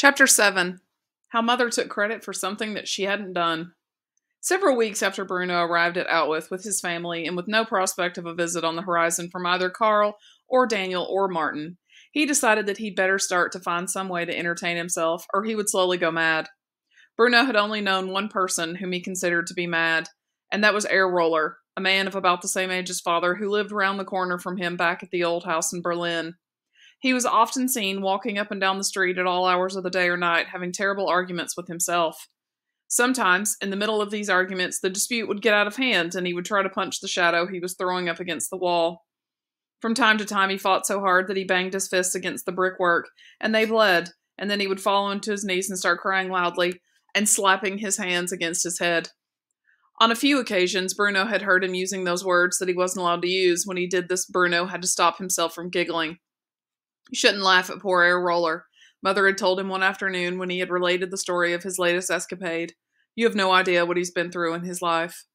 Chapter 7. How Mother Took Credit for Something That She Hadn't Done. Several weeks after Bruno arrived at Outwith with his family and with no prospect of a visit on the horizon from either Carl or Daniel or Martin, he decided that he'd better start to find some way to entertain himself, or he would slowly go mad. Bruno had only known one person whom he considered to be mad, and that was Air Roller, a man of about the same age as father who lived round the corner from him back at the old house in Berlin. He was often seen walking up and down the street at all hours of the day or night, having terrible arguments with himself. Sometimes, in the middle of these arguments, the dispute would get out of hand, and he would try to punch the shadow he was throwing up against the wall. From time to time, he fought so hard that he banged his fists against the brickwork, and they bled, and then he would fall onto his knees and start crying loudly, and slapping his hands against his head. On a few occasions, Bruno had heard him using those words that he wasn't allowed to use. When he did this, Bruno had to stop himself from giggling. You shouldn't laugh at poor Air Roller, Mother had told him one afternoon when he had related the story of his latest escapade. You have no idea what he's been through in his life.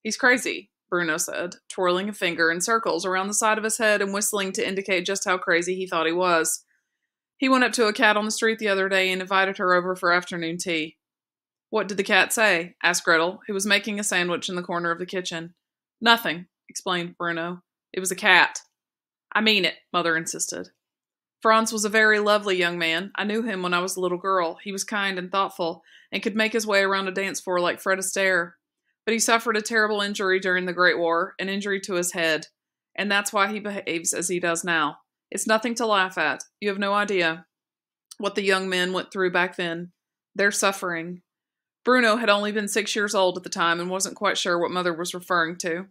He's crazy, Bruno said, twirling a finger in circles around the side of his head and whistling to indicate just how crazy he thought he was. He went up to a cat on the street the other day and invited her over for afternoon tea. What did the cat say? Asked Gretel, who was making a sandwich in the corner of the kitchen. Nothing, explained Bruno. It was a cat. I mean it, Mother insisted. Franz was a very lovely young man. I knew him when I was a little girl. He was kind and thoughtful, and could make his way around a dance floor like Fred Astaire. But he suffered a terrible injury during the Great War, an injury to his head, and that's why he behaves as he does now. It's nothing to laugh at. You have no idea what the young men went through back then. They're suffering. Bruno had only been 6 years old at the time and wasn't quite sure what Mother was referring to.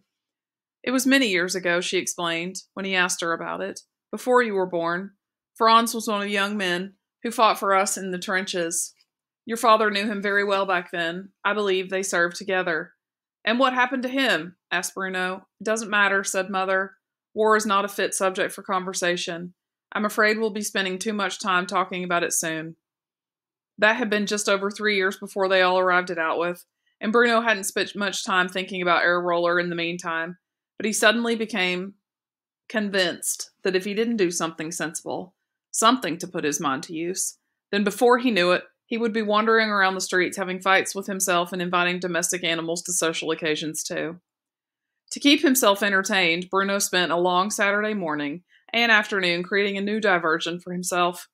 It was many years ago, she explained, when he asked her about it. Before you were born. Franz was one of the young men who fought for us in the trenches. Your father knew him very well back then. I believe they served together. And what happened to him? Asked Bruno. It doesn't matter, said Mother. War is not a fit subject for conversation. I'm afraid we'll be spending too much time talking about it soon. That had been just over 3 years before they all arrived at Outwith, and Bruno hadn't spent much time thinking about Air Roller in the meantime, but he suddenly became convinced that if he didn't do something sensible, something to put his mind to use, then before he knew it, he would be wandering around the streets having fights with himself and inviting domestic animals to social occasions too. To keep himself entertained, Bruno spent a long Saturday morning and afternoon creating a new diversion for himself.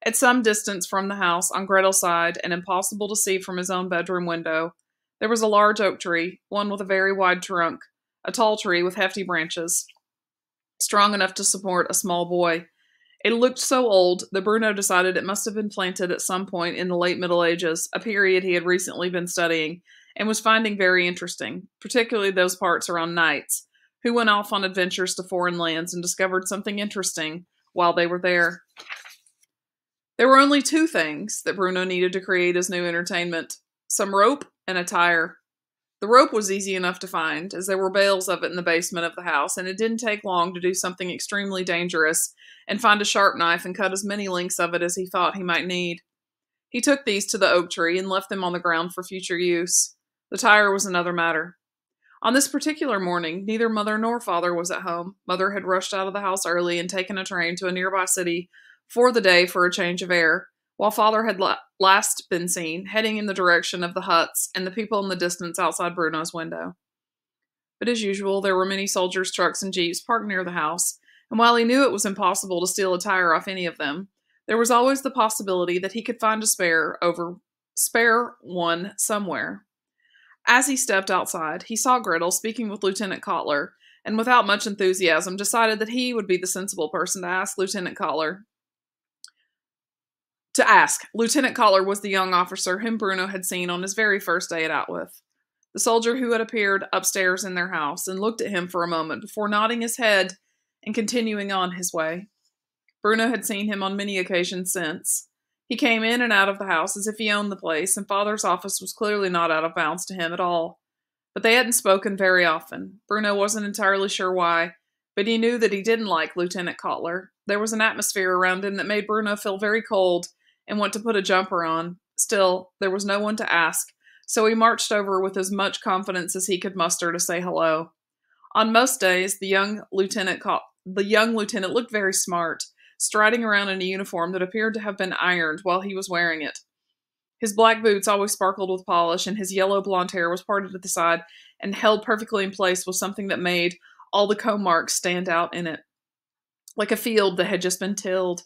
At some distance from the house, on Gretel's side, and impossible to see from his own bedroom window, there was a large oak tree, one with a very wide trunk, a tall tree with hefty branches, strong enough to support a small boy. It looked so old that Bruno decided it must have been planted at some point in the late Middle Ages, a period he had recently been studying, and was finding very interesting, particularly those parts around knights, who went off on adventures to foreign lands and discovered something interesting while they were there. There were only two things that Bruno needed to create his new entertainment: some rope and a tire. The rope was easy enough to find, as there were bales of it in the basement of the house, and it didn't take long to do something extremely dangerous and find a sharp knife and cut as many lengths of it as he thought he might need. He took these to the oak tree and left them on the ground for future use. The tire was another matter. On this particular morning, neither Mother nor Father was at home. Mother had rushed out of the house early and taken a train to a nearby city for the day for a change of air, while Father had last been seen, heading in the direction of the huts and the people in the distance outside Bruno's window. But as usual, there were many soldiers' trucks and jeeps parked near the house, and while he knew it was impossible to steal a tire off any of them, there was always the possibility that he could find a spare one somewhere. As he stepped outside, he saw Gretel speaking with Lieutenant Kotler, and without much enthusiasm decided that he would be the sensible person to ask. Lieutenant Kotler was the young officer whom Bruno had seen on his very first day at Outwith. The soldier who had appeared upstairs in their house and looked at him for a moment before nodding his head and continuing on his way. Bruno had seen him on many occasions since. He came in and out of the house as if he owned the place, and Father's office was clearly not out of bounds to him at all. But they hadn't spoken very often. Bruno wasn't entirely sure why, but he knew that he didn't like Lieutenant Kotler. There was an atmosphere around him that made Bruno feel very cold and want to put a jumper on. Still, there was no one to ask, so he marched over with as much confidence as he could muster to say hello. On most days, the young lieutenant looked very smart, striding around in a uniform that appeared to have been ironed while he was wearing it. His black boots always sparkled with polish, and his yellow blonde hair was parted at the side and held perfectly in place with something that made all the comb marks stand out in it, like a field that had just been tilled.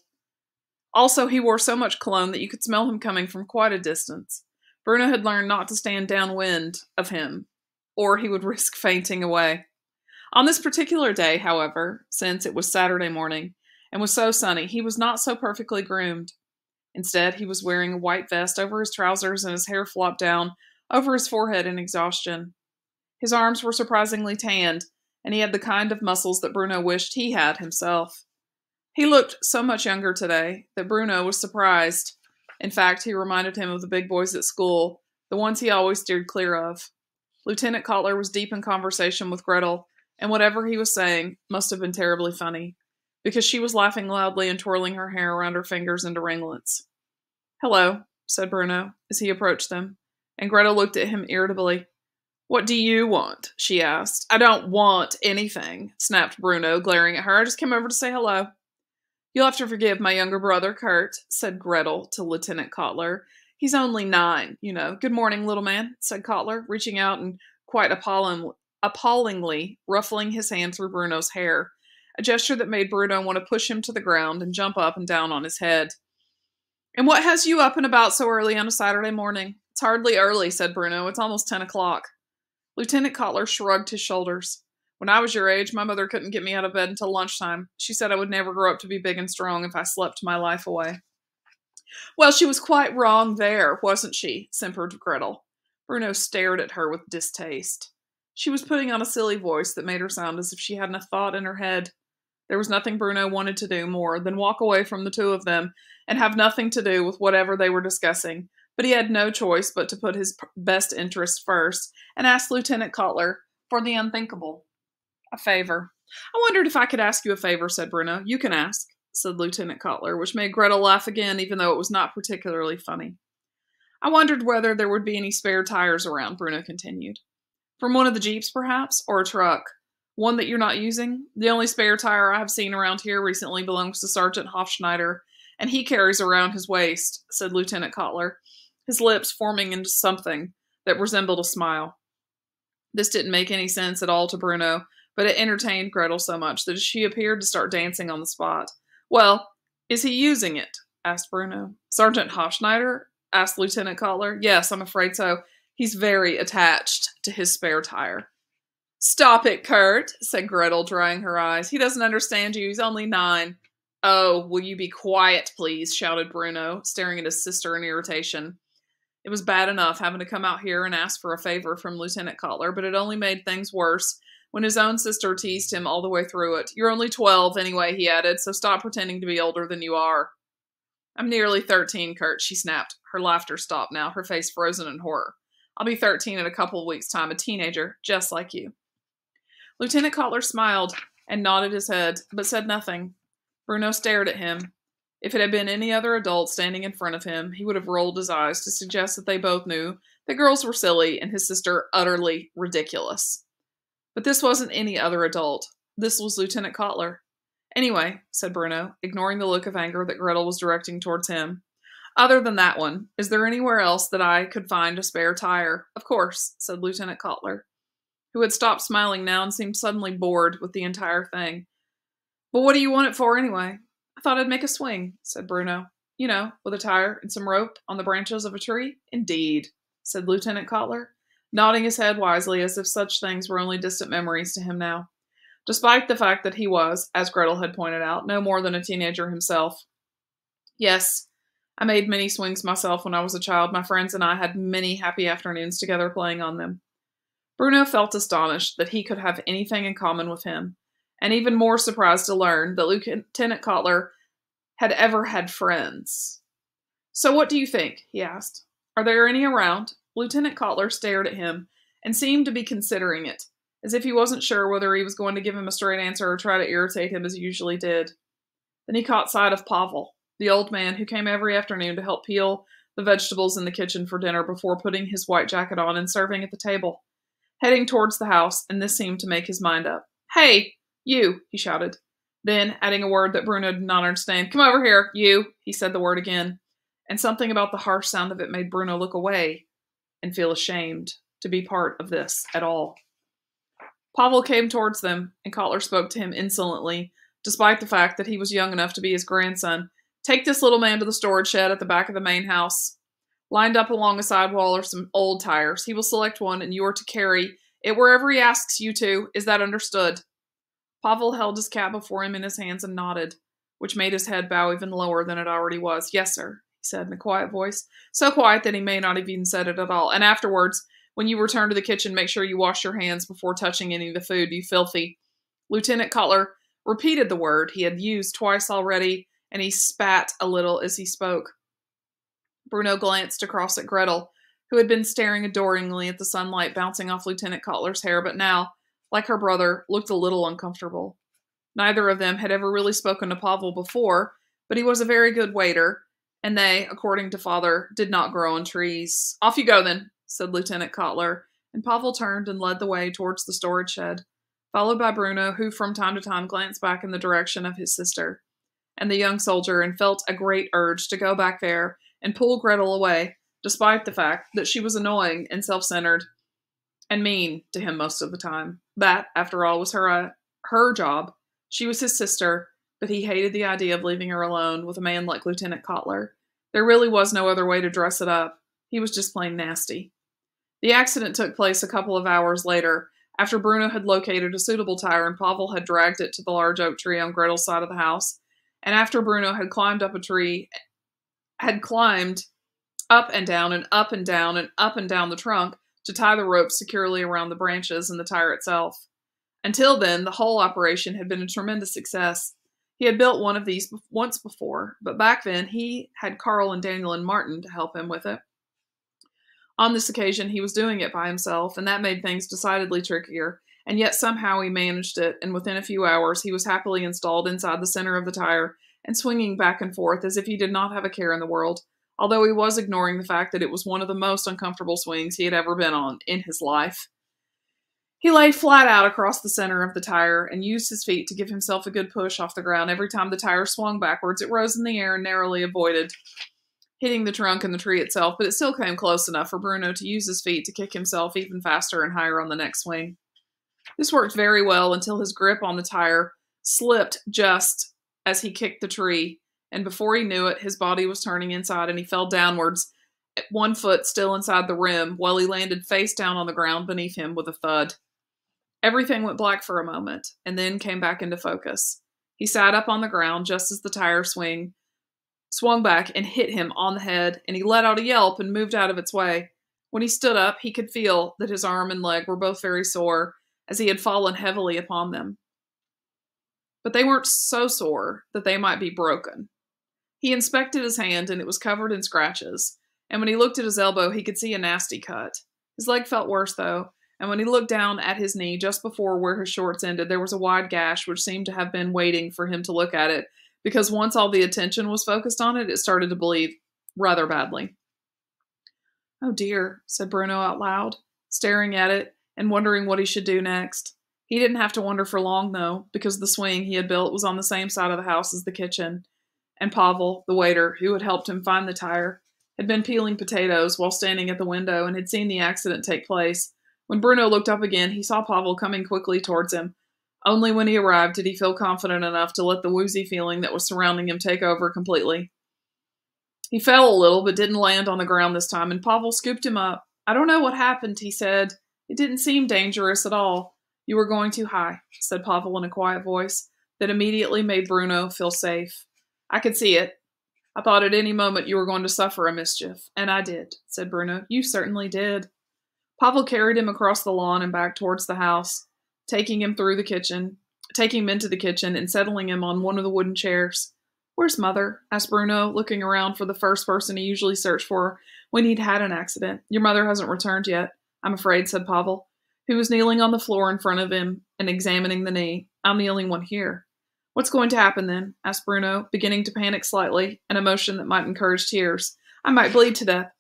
Also, he wore so much cologne that you could smell him coming from quite a distance. Bruno had learned not to stand downwind of him, or he would risk fainting away. On this particular day, however, since it was Saturday morning and was so sunny, he was not so perfectly groomed. Instead, he was wearing a white vest over his trousers and his hair flopped down over his forehead in exhaustion. His arms were surprisingly tanned, and he had the kind of muscles that Bruno wished he had himself. He looked so much younger today that Bruno was surprised. In fact, he reminded him of the big boys at school, the ones he always steered clear of. Lieutenant Cutler was deep in conversation with Gretel, and whatever he was saying must have been terribly funny, because she was laughing loudly and twirling her hair around her fingers into ringlets. "Hello," said Bruno, as he approached them, and Gretel looked at him irritably. "What do you want?" she asked. "I don't want anything," snapped Bruno, glaring at her. "I just came over to say hello." "You'll have to forgive my younger brother, Kurt," said Gretel to Lieutenant Cutler. "He's only 9, you know." "Good morning, little man," said Cutler, reaching out and quite appallingly ruffling his hand through Bruno's hair, a gesture that made Bruno want to push him to the ground and jump up and down on his head. "And what has you up and about so early on a Saturday morning?" "It's hardly early," said Bruno. "It's almost 10 o'clock. Lieutenant Cutler shrugged his shoulders. "When I was your age, my mother couldn't get me out of bed until lunchtime. She said I would never grow up to be big and strong if I slept my life away." "Well, she was quite wrong there, wasn't she?" simpered Gretel. Bruno stared at her with distaste. She was putting on a silly voice that made her sound as if she hadn't a thought in her head. There was nothing Bruno wanted to do more than walk away from the two of them and have nothing to do with whatever they were discussing, but he had no choice but to put his best interests first and ask Lieutenant Cutler for the unthinkable. "A favor." "I wondered if I could ask you a favor," said Bruno. "You can ask," said Lieutenant Cutler, which made Gretel laugh again, even though it was not particularly funny. "I wondered whether there would be any spare tires around," Bruno continued. "From one of the Jeeps, perhaps, or a truck. One that you're not using? The only spare tire I have seen around here recently belongs to Sergeant Hofschneider, and he carries around his waist," said Lieutenant Cutler, his lips forming into something that resembled a smile. This didn't make any sense at all to Bruno, but it entertained Gretel so much that she appeared to start dancing on the spot. "Well, is he using it?" asked Bruno. "Sergeant Hofschneider?" asked Lieutenant Cutler. "Yes, I'm afraid so. He's very attached to his spare tire." "Stop it, Kurt," said Gretel, drying her eyes. "He doesn't understand you. He's only 9. "Oh, will you be quiet, please?" shouted Bruno, staring at his sister in irritation. It was bad enough having to come out here and ask for a favor from Lieutenant Cutler, but it only made things worse when his own sister teased him all the way through it. "You're only 12 anyway," he added, "so stop pretending to be older than you are." "I'm nearly 13, Kurt," she snapped. Her laughter stopped now, her face frozen in horror. "I'll be 13 in a couple of weeks' time, a teenager, just like you." Lieutenant Cutler smiled and nodded his head, but said nothing. Bruno stared at him. If it had been any other adult standing in front of him, he would have rolled his eyes to suggest that they both knew that girls were silly and his sister utterly ridiculous. But this wasn't any other adult. This was Lieutenant Cutler. "Anyway," said Bruno, ignoring the look of anger that Gretel was directing towards him, "other than that one, is there anywhere else that I could find a spare tire?" "Of course," said Lieutenant Cutler, who had stopped smiling now and seemed suddenly bored with the entire thing. "But what do you want it for, anyway?" "I thought I'd make a swing," said Bruno. "You know, with a tire and some rope on the branches of a tree." "Indeed," said Lieutenant Cutler, nodding his head wisely as if such things were only distant memories to him now, despite the fact that he was, as Gretel had pointed out, no more than a teenager himself. "Yes, I made many swings myself when I was a child. My friends and I had many happy afternoons together playing on them." Bruno felt astonished that he could have anything in common with him, and even more surprised to learn that Lieutenant Cutler had ever had friends. "So what do you think?" he asked. "Are there any around?" Lieutenant Cutler stared at him and seemed to be considering it, as if he wasn't sure whether he was going to give him a straight answer or try to irritate him as he usually did. Then he caught sight of Pavel, the old man who came every afternoon to help peel the vegetables in the kitchen for dinner before putting his white jacket on and serving at the table, heading towards the house, and this seemed to make his mind up. "Hey, you!" he shouted. Then, adding a word that Bruno did not understand, "Come over here, you," he said the word again, and something about the harsh sound of it made Bruno look away and feel ashamed to be part of this at all. Pavel came towards them, and Kotler spoke to him insolently, despite the fact that he was young enough to be his grandson. "Take this little man to the storage shed at the back of the main house. Lined up along a sidewall are some old tires. He will select one, and you are to carry it wherever he asks you to. Is that understood?" Pavel held his cap before him in his hands and nodded, which made his head bow even lower than it already was. "Yes, sir," he said in a quiet voice, so quiet that he may not have even said it at all. "And afterwards, when you return to the kitchen, make sure you wash your hands before touching any of the food, you filthy." Lieutenant Kotler repeated the word he had used twice already, and he spat a little as he spoke. Bruno glanced across at Gretel, who had been staring adoringly at the sunlight bouncing off Lieutenant Kotler's hair, but now, like her brother, looked a little uncomfortable. Neither of them had ever really spoken to Pavel before, but he was a very good waiter, and they, according to father, did not grow on trees. "Off you go, then," said Lieutenant Kotler, and Pavel turned and led the way towards the storage shed, followed by Bruno, who from time to time glanced back in the direction of his sister and the young soldier and felt a great urge to go back there and pull Gretel away, despite the fact that she was annoying and self-centered and mean to him most of the time. That, after all, was her job. She was his sister, but he hated the idea of leaving her alone with a man like Lieutenant Kotler. There really was no other way to dress it up. He was just plain nasty. The accident took place a couple of hours later, after Bruno had located a suitable tire and Pavel had dragged it to the large oak tree on Gretel's side of the house, and after Bruno had climbed up a tree, had climbed up and down and up and down and up and down the trunk to tie the rope securely around the branches and the tire itself. Until then, the whole operation had been a tremendous success. He had built one of these once before, but back then he had Carl and Daniel and Martin to help him with it. On this occasion, he was doing it by himself, and that made things decidedly trickier, and yet somehow he managed it, and within a few hours he was happily installed inside the center of the tire and swinging back and forth as if he did not have a care in the world, although he was ignoring the fact that it was one of the most uncomfortable swings he had ever been on in his life. He lay flat out across the center of the tire and used his feet to give himself a good push off the ground. Every time the tire swung backwards, it rose in the air and narrowly avoided hitting the trunk and the tree itself, but it still came close enough for Bruno to use his feet to kick himself even faster and higher on the next swing. This worked very well until his grip on the tire slipped just as he kicked the tree, and before he knew it, his body was turning inside and he fell downwards, one foot still inside the rim, while he landed face down on the ground beneath him with a thud. Everything went black for a moment, and then came back into focus. He sat up on the ground just as the tire swung back and hit him on the head, and he let out a yelp and moved out of its way. When he stood up, he could feel that his arm and leg were both very sore, as he had fallen heavily upon them. But they weren't so sore that they might be broken. He inspected his hand, and it was covered in scratches, and when he looked at his elbow, he could see a nasty cut. His leg felt worse, though, and when he looked down at his knee just before where his shorts ended, there was a wide gash which seemed to have been waiting for him to look at it, because once all the attention was focused on it, it started to bleed rather badly. "Oh dear," said Bruno out loud, staring at it and wondering what he should do next. He didn't have to wonder for long, though, because the swing he had built was on the same side of the house as the kitchen, and Pavel, the waiter, who had helped him find the tire, had been peeling potatoes while standing at the window and had seen the accident take place. When Bruno looked up again, he saw Pavel coming quickly towards him. Only when he arrived did he feel confident enough to let the woozy feeling that was surrounding him take over completely. He fell a little, but didn't land on the ground this time, and Pavel scooped him up. "I don't know what happened," he said. "It didn't seem dangerous at all." "You were going too high," said Pavel in a quiet voice that immediately made Bruno feel safe. "I could see it. I thought at any moment you were going to suffer a mischief." "And I did," said Bruno. "You certainly did." Pavel carried him across the lawn and back towards the house, taking him into the kitchen and settling him on one of the wooden chairs. "Where's Mother?" asked Bruno, looking around for the first person he usually searched for when he'd had an accident. "Your mother hasn't returned yet, I'm afraid," said Pavel, who was kneeling on the floor in front of him and examining the knee. "I'm the only one here." "What's going to happen then?" asked Bruno, beginning to panic slightly, an emotion that might encourage tears. "I might bleed to death."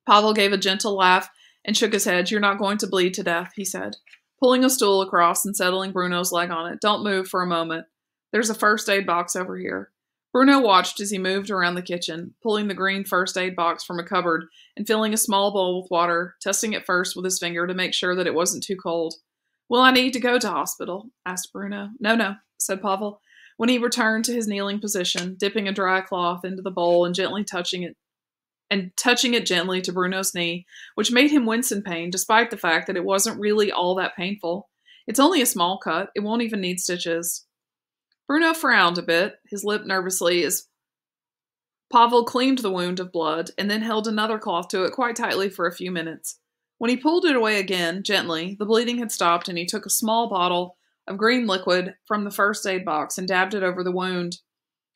Pavel gave a gentle laugh and shook his head. "You're not going to bleed to death," he said, pulling a stool across and settling Bruno's leg on it. "Don't move for a moment. There's a first aid box over here. Bruno watched as he moved around the kitchen, pulling the green first aid box from a cupboard and filling a small bowl with water, testing it first with his finger to make sure that it wasn't too cold. Will I need to go to hospital? Asked Bruno. No, said Pavel, when he returned to his kneeling position, dipping a dry cloth into the bowl and gently touching it gently to Bruno's knee, which made him wince in pain, despite the fact that it wasn't really all that painful. It's only a small cut. It won't even need stitches. Bruno frowned a bit, his lip nervously, as Pavel cleaned the wound of blood and then held another cloth to it quite tightly for a few minutes. When he pulled it away again, gently, the bleeding had stopped and he took a small bottle of green liquid from the first aid box and dabbed it over the wound,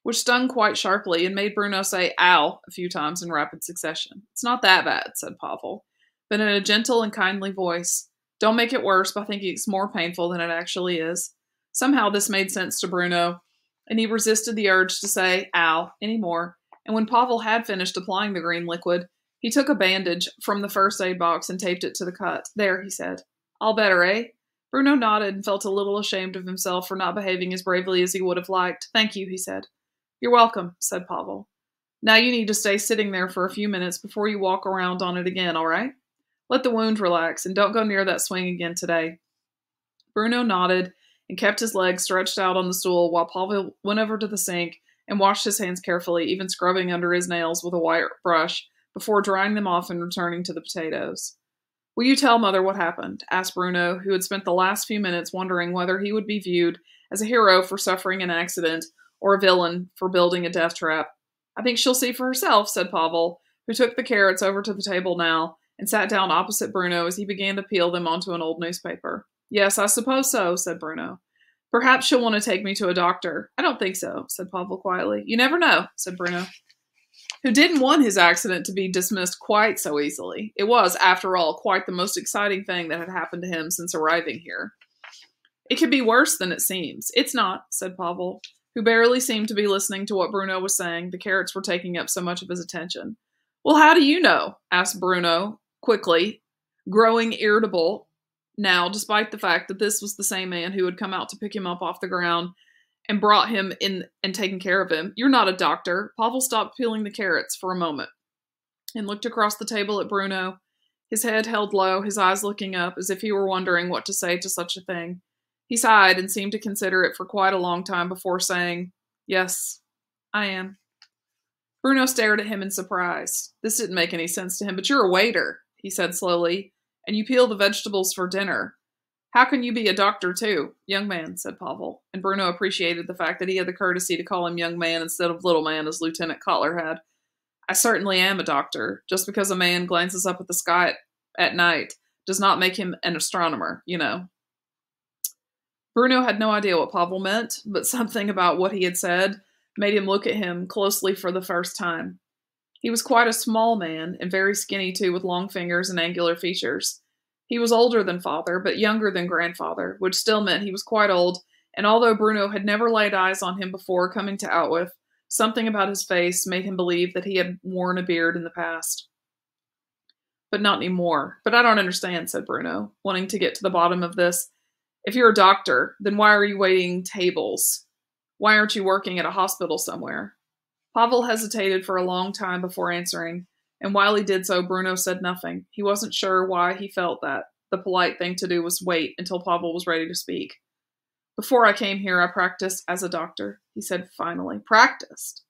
which stung quite sharply and made Bruno say, ow, a few times in rapid succession. It's not that bad, said Pavel, but in a gentle and kindly voice. Don't make it worse by thinking it's more painful than it actually is. Somehow this made sense to Bruno, and he resisted the urge to say, ow, anymore, and when Pavel had finished applying the green liquid, he took a bandage from the first aid box and taped it to the cut. There, he said. All better, eh? Bruno nodded and felt a little ashamed of himself for not behaving as bravely as he would have liked. Thank you, he said. You're welcome, said Pavel. Now you need to stay sitting there for a few minutes before you walk around on it again, all right? Let the wound relax, and don't go near that swing again today. Bruno nodded and kept his legs stretched out on the stool while Pavel went over to the sink and washed his hands carefully, even scrubbing under his nails with a wire brush before drying them off and returning to the potatoes. Will you tell Mother what happened? Asked Bruno, who had spent the last few minutes wondering whether he would be viewed as a hero for suffering an accident or a villain for building a death trap. I think she'll see for herself, said Pavel, who took the carrots over to the table now and sat down opposite Bruno as he began to peel them onto an old newspaper. Yes, I suppose so, said Bruno. Perhaps she'll want to take me to a doctor. I don't think so, said Pavel quietly. You never know, said Bruno, who didn't want his accident to be dismissed quite so easily. It was, after all, quite the most exciting thing that had happened to him since arriving here. It could be worse than it seems. It's not, said Pavel, who barely seemed to be listening to what Bruno was saying. The carrots were taking up so much of his attention. Well, how do you know? Asked Bruno, quickly, growing irritable now, despite the fact that this was the same man who had come out to pick him up off the ground and brought him in and taken care of him. You're not a doctor. Pavel stopped peeling the carrots for a moment and looked across the table at Bruno, his head held low, his eyes looking up as if he were wondering what to say to such a thing. He sighed and seemed to consider it for quite a long time before saying, Yes, I am. Bruno stared at him in surprise. This didn't make any sense to him. But you're a waiter, he said slowly, and you peel the vegetables for dinner. How can you be a doctor, too? Young man, said Pavel, and Bruno appreciated the fact that he had the courtesy to call him young man instead of little man as Lieutenant Cutler had. I certainly am a doctor. Just because a man glances up at the sky at night does not make him an astronomer, you know. Bruno had no idea what Pavel meant, but something about what he had said made him look at him closely for the first time. He was quite a small man, and very skinny too, with long fingers and angular features. He was older than father, but younger than grandfather, which still meant he was quite old, and although Bruno had never laid eyes on him before coming to Outwith, something about his face made him believe that he had worn a beard in the past. But not anymore. But I don't understand, said Bruno, wanting to get to the bottom of this. If you're a doctor, then why are you waiting tables? Why aren't you working at a hospital somewhere? Pavel hesitated for a long time before answering, and while he did so, Bruno said nothing. He wasn't sure why he felt that. The polite thing to do was wait until Pavel was ready to speak. Before I came here, I practiced as a doctor, he said finally. Practiced?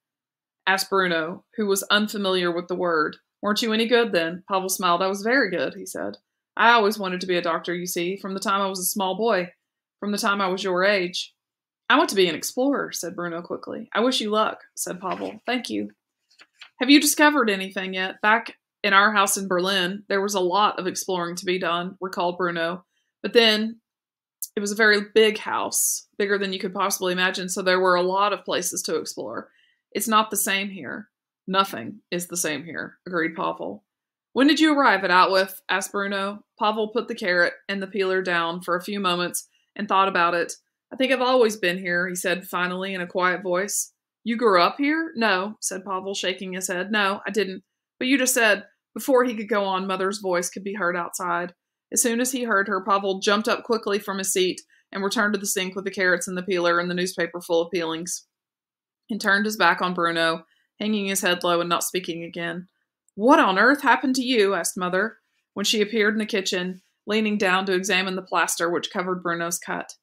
Asked Bruno, who was unfamiliar with the word. Weren't you any good then? Pavel smiled. I was very good, he said. I always wanted to be a doctor, you see, from the time I was a small boy, from the time I was your age. I want to be an explorer, said Bruno quickly. I wish you luck, said Pavel. Thank you. Have you discovered anything yet? Back in our house in Berlin, there was a lot of exploring to be done, recalled Bruno. But then it was a very big house, bigger than you could possibly imagine, so there were a lot of places to explore. It's not the same here. Nothing is the same here, agreed Pavel. When did you arrive at Outwith? Asked Bruno. Pavel put the carrot and the peeler down for a few moments and thought about it. I think I've always been here, he said finally in a quiet voice. You grew up here? No, said Pavel, shaking his head. No, I didn't. But you just said, before he could go on, Mother's voice could be heard outside. As soon as he heard her, Pavel jumped up quickly from his seat and returned to the sink with the carrots in the peeler and the newspaper full of peelings, and turned his back on Bruno, hanging his head low and not speaking again. "What on earth happened to you?" asked Mother, when she appeared in the kitchen, leaning down to examine the plaster which covered Bruno's cut.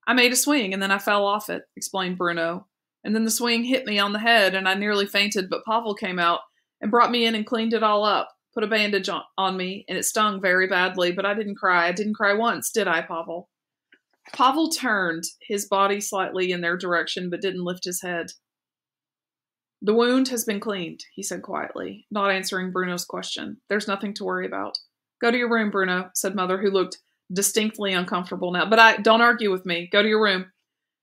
"I made a swing, and then I fell off it," explained Bruno. "And then the swing hit me on the head, and I nearly fainted, but Pavel came out and brought me in and cleaned it all up, put a bandage on me, and it stung very badly, but I didn't cry. I didn't cry once, did I, Pavel?" Pavel turned his body slightly in their direction, but didn't lift his head. "The wound has been cleaned," he said quietly, not answering Bruno's question. "There's nothing to worry about." "Go to your room, Bruno," said Mother, who looked distinctly uncomfortable now. "But don't argue with me. Go to your room,"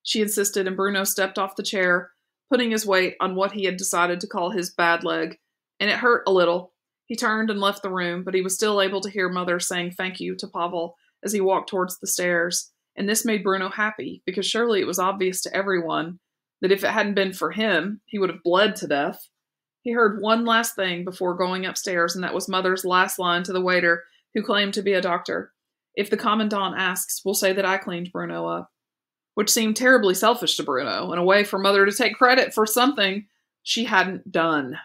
she insisted, and Bruno stepped off the chair, putting his weight on what he had decided to call his bad leg, and it hurt a little. He turned and left the room, but he was still able to hear Mother saying thank you to Pavel as he walked towards the stairs, and this made Bruno happy, because surely it was obvious to everyone that if it hadn't been for him, he would have bled to death. He heard one last thing before going upstairs, and that was Mother's last line to the waiter who claimed to be a doctor. "If the commandant asks, we'll say that I cleaned Bruno up." Which seemed terribly selfish to Bruno, and a way for Mother to take credit for something she hadn't done.